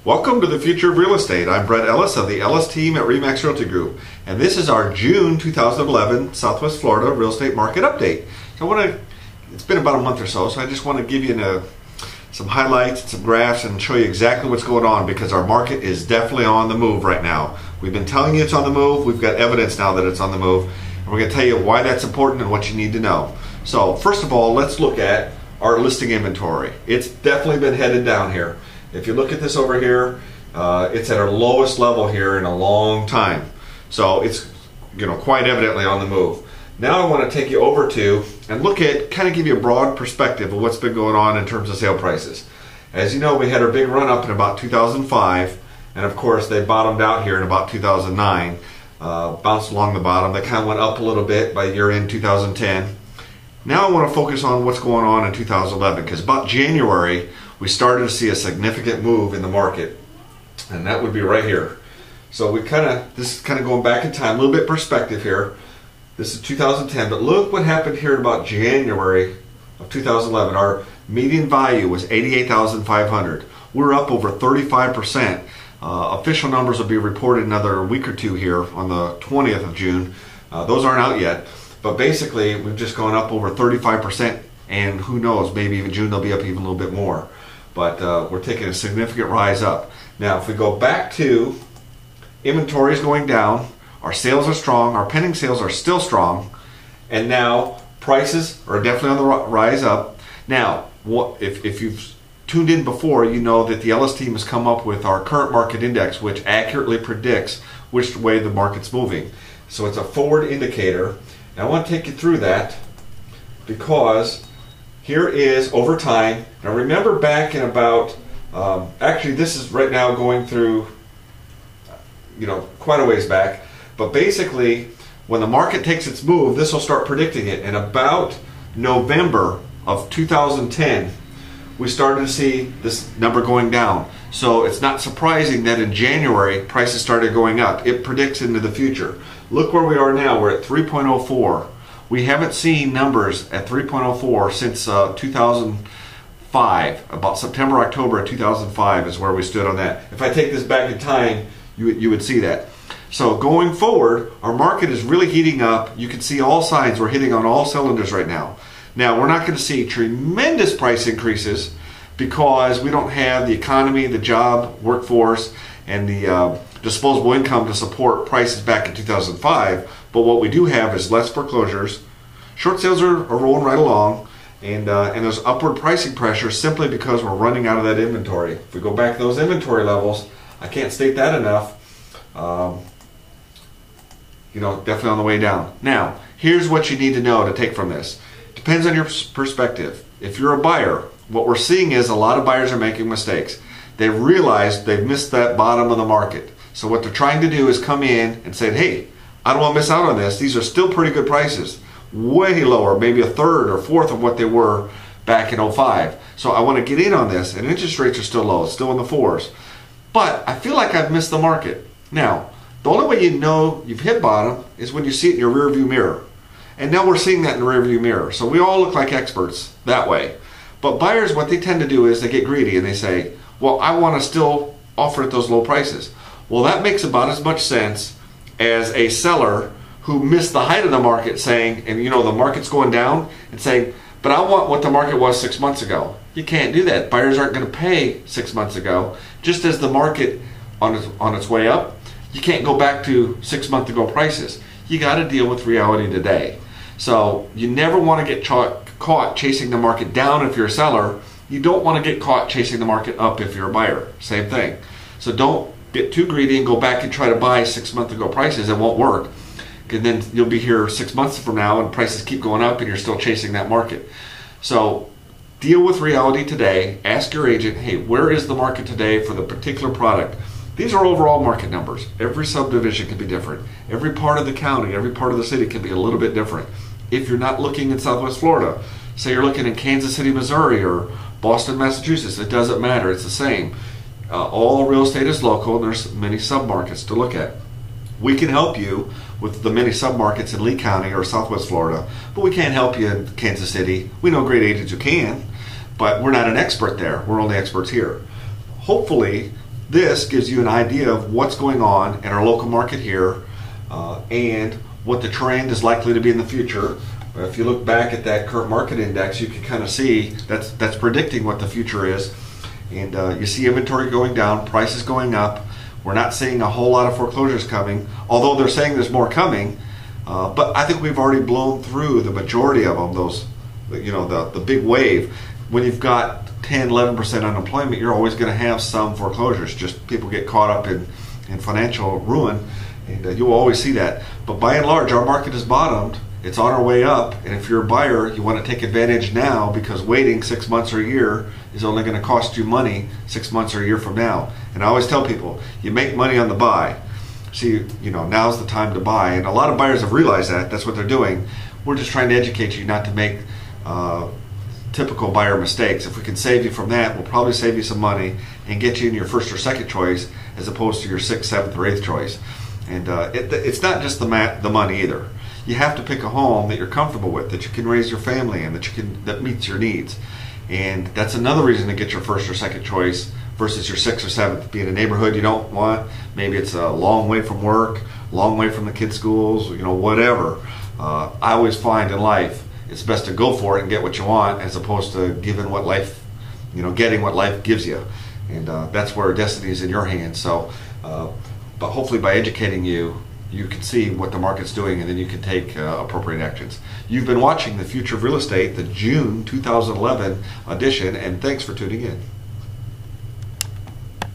Welcome to the Future of Real Estate. I'm Brett Ellis of the Ellis team at RE/MAX Realty Group, and this is our June 2011 Southwest Florida real estate market update. So it's been about a month or so I just want to give you some highlights and some graphs and show you exactly what's going on, because our market is definitely on the move right now. We've been telling you it's on the move. We've got evidence now that it's on the move, and we're going to tell you why that's important and what you need to know. So first of all, let's look at our listing inventory. It's definitely been headed down here. If you look at this over here, it's at our lowest level here in a long time. So it's quite evidently on the move. Now I want to take you over to and look at, kind of give you a broad perspective of what's been going on in terms of sale prices. As you know, we had our big run up in about 2005, and of course they bottomed out here in about 2009, bounced along the bottom. They kind of went up a little bit by year end 2010. Now I want to focus on what's going on in 2011, because about January we started to see a significant move in the market, and that would be right here. So this is kind of going back in time, a little bit perspective here. This is 2010, but look what happened here in about January of 2011. Our median value was $88,500. We're up over 35%. Official numbers will be reported another week or two here on the 20th of June. Those aren't out yet, but basically we've just gone up over 35%, and who knows, maybe even June they'll be up even a little bit more. But we're taking a significant rise up. Now if we go back to inventory is going down, our sales are strong, our pending sales are still strong, and now prices are definitely on the rise up. Now, if you've tuned in before, you know that the Ellis team has come up with our current market index, which accurately predicts which way the market's moving. So it's a forward indicator. And I want to take you through that, because here is over time. Now remember back in about, actually this is right now going through, quite a ways back. But basically, when the market takes its move, this will start predicting it. And about November of 2010, we started to see this number going down. So it's not surprising that in January, prices started going up. It predicts into the future. Look where we are now. We're at 3.04. We haven't seen numbers at 3.04 since 2005. About September, October of 2005 is where we stood on that. If I take this back in time, you would see that. So going forward, our market is really heating up. You can see all signs we're hitting on all cylinders right now. Now, we're not going to see tremendous price increases, because we don't have the economy, the job workforce, and the disposable income to support prices back in 2005. But what we do have is less foreclosures. Short sales are rolling right along, and there's upward pricing pressure simply because we're running out of that inventory. If we go back to those inventory levels, I can't state that enough. Definitely on the way down. Now, here's what you need to know to take from this. Depends on your perspective. If you're a buyer, what we're seeing is a lot of buyers are making mistakes. They've realized they've missed that bottom of the market. So what they're trying to do is come in and say, hey, I don't want to miss out on this. These are still pretty good prices. Way lower, maybe a third or fourth of what they were back in 05. So I want to get in on this, and interest rates are still low, it's still in the 4s. But I feel like I've missed the market. Now, the only way you know you've hit bottom is when you see it in your rear view mirror. And now we're seeing that in the rear view mirror. So we all look like experts that way. But buyers, what they tend to do is they get greedy and they say, well, I want to still offer at those low prices. Well, that makes about as much sense as a seller who missed the height of the market saying, and the market's going down, and saying, but I want what the market was 6 months ago. You can't do that. Buyers aren't going to pay 6 months ago. Just as the market on its way up, you can't go back to 6 months ago prices. You got to deal with reality today. So you never want to get caught chasing the market down if you're a seller. You don't want to get caught chasing the market up if you're a buyer. Same thing. So don't get too greedy and go back and try to buy 6 months ago prices. It won't work. And then you'll be here 6 months from now and prices keep going up and you're still chasing that market. So deal with reality today. Ask your agent, hey, where is the market today for the particular product? These are overall market numbers. Every subdivision can be different. Every part of the county, every part of the city can be a little bit different. If you're not looking in Southwest Florida, say you're looking in Kansas City, Missouri, or Boston, Massachusetts, it doesn't matter. It's the same. All real estate is local, and there's many submarkets to look at. We can help you with the many submarkets in Lee County or Southwest Florida, but we can't help you in Kansas City. We know great agents who can, but we're not an expert there. We're only experts here. Hopefully, this gives you an idea of what's going on in our local market here and what the trend is likely to be in the future. If you look back at that current market index, you can kind of see that's predicting what the future is. And you see inventory going down, prices going up. We're not seeing a whole lot of foreclosures coming, although they're saying there's more coming. But I think we've already blown through the majority of them, the big wave. When you've got 10, 11% unemployment, you're always going to have some foreclosures. Just people get caught up in financial ruin, and you'll always see that. But by and large, our market has bottomed. It's on our way up, and if you're a buyer, you want to take advantage now, because waiting 6 months or a year is only going to cost you money 6 months or a year from now. And I always tell people, you make money on the buy. See, now's the time to buy, and a lot of buyers have realized that. That's what they're doing. We're just trying to educate you not to make typical buyer mistakes. If we can save you from that, we'll probably save you some money and get you in your first or second choice as opposed to your sixth, seventh, or eighth choice. And it's not just the money either. You have to pick a home that you're comfortable with, that you can raise your family in, that meets your needs. And that's another reason to get your first or second choice versus your sixth or seventh. Be in a neighborhood you don't want. Maybe it's a long way from work, long way from the kids' schools, whatever. I always find in life it's best to go for it and get what you want, as opposed to getting what life gives you. And that's where destiny is in your hands. So, but hopefully by educating you, you can see what the market's doing, and then you can take appropriate actions. You've been watching The Future of Real Estate, the June 2011 edition, and thanks for tuning in.